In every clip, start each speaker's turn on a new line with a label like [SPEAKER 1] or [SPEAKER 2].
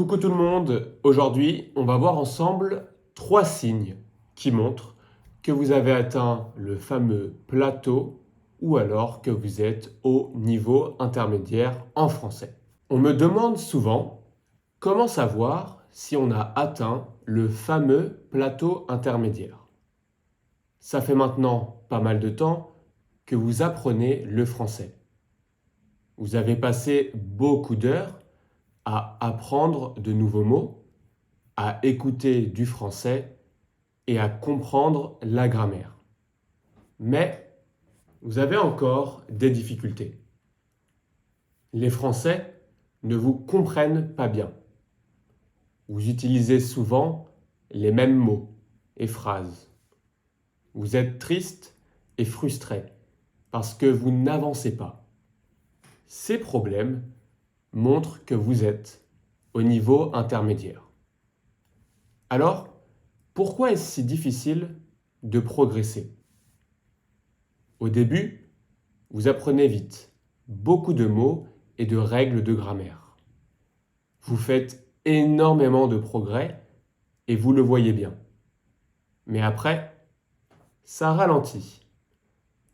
[SPEAKER 1] Coucou tout le monde, aujourd'hui on va voir ensemble 3 signes qui montrent que vous avez atteint le fameux plateau ou alors que vous êtes au niveau intermédiaire en français. On me demande souvent comment savoir si on a atteint le fameux plateau intermédiaire. Ça fait maintenant pas mal de temps que vous apprenez le français. Vous avez passé beaucoup d'heures à apprendre de nouveaux mots, à écouter du français et à comprendre la grammaire. Mais vous avez encore des difficultés. Les Français ne vous comprennent pas bien. Vous utilisez souvent les mêmes mots et phrases. Vous êtes triste et frustré parce que vous n'avancez pas. Ces problèmes montrent que vous êtes au niveau intermédiaire. Alors, pourquoi est-ce si difficile de progresser? Au début, vous apprenez vite beaucoup de mots et de règles de grammaire. Vous faites énormément de progrès et vous le voyez bien. Mais après, ça ralentit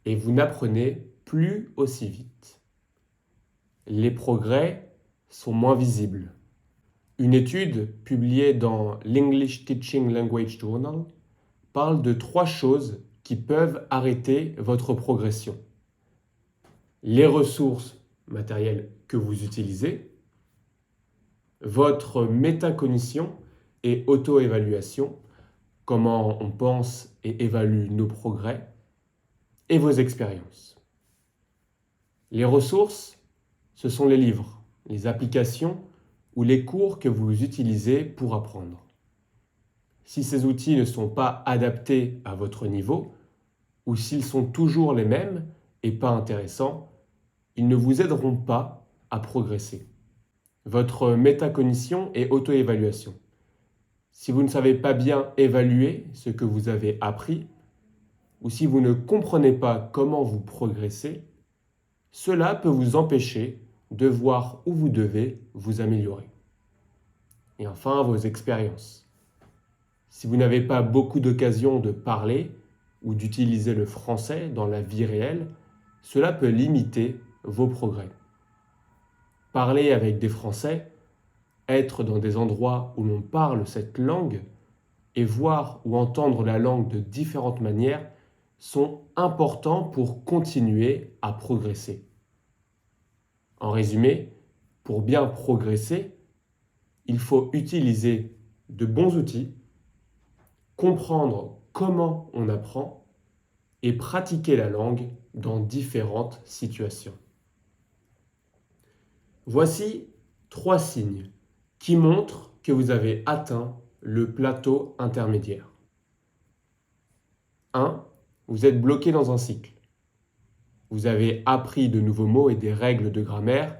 [SPEAKER 1] et vous n'apprenez plus aussi vite. Les progrès sont moins visibles. Une étude publiée dans l'English Teaching Language Journal parle de 3 choses qui peuvent arrêter votre progression. Les ressources matérielles que vous utilisez, votre métacognition et auto-évaluation, comment on pense et évalue nos progrès, et vos expériences. Les ressources, ce sont les livres, les applications ou les cours que vous utilisez pour apprendre. Si ces outils ne sont pas adaptés à votre niveau, ou s'ils sont toujours les mêmes et pas intéressants, ils ne vous aideront pas à progresser. Votre métacognition et auto-évaluation. Si vous ne savez pas bien évaluer ce que vous avez appris, ou si vous ne comprenez pas comment vous progressez, cela peut vous empêcher de voir où vous devez vous améliorer. Et enfin, vos expériences. Si vous n'avez pas beaucoup d'occasions de parler ou d'utiliser le français dans la vie réelle, cela peut limiter vos progrès. Parler avec des Français, être dans des endroits où l'on parle cette langue et voir ou entendre la langue de différentes manières sont importants pour continuer à progresser. En résumé, pour bien progresser, il faut utiliser de bons outils, comprendre comment on apprend et pratiquer la langue dans différentes situations. Voici 3 signes qui montrent que vous avez atteint le plateau intermédiaire. 1. Vous êtes bloqué dans un cycle. Vous avez appris de nouveaux mots et des règles de grammaire,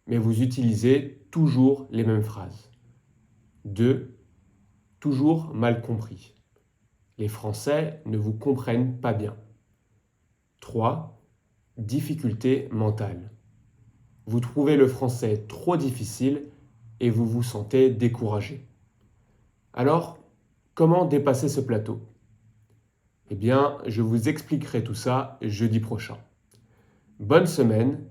[SPEAKER 1] mais vous utilisez toujours les mêmes phrases. 2. Toujours mal compris. Les Français ne vous comprennent pas bien. 3. Difficulté mentale. Vous trouvez le français trop difficile et vous vous sentez découragé. Alors, comment dépasser ce plateau? Eh bien, je vous expliquerai tout ça jeudi prochain. Bonne semaine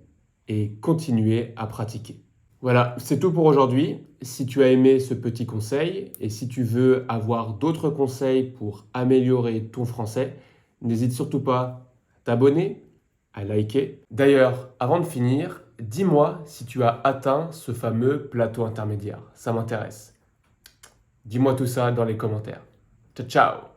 [SPEAKER 1] et continuez à pratiquer. Voilà, c'est tout pour aujourd'hui. Si tu as aimé ce petit conseil et si tu veux avoir d'autres conseils pour améliorer ton français, n'hésite surtout pas à t'abonner, à liker. D'ailleurs, avant de finir, dis-moi si tu as atteint ce fameux plateau intermédiaire. Ça m'intéresse. Dis-moi tout ça dans les commentaires. Ciao, ciao!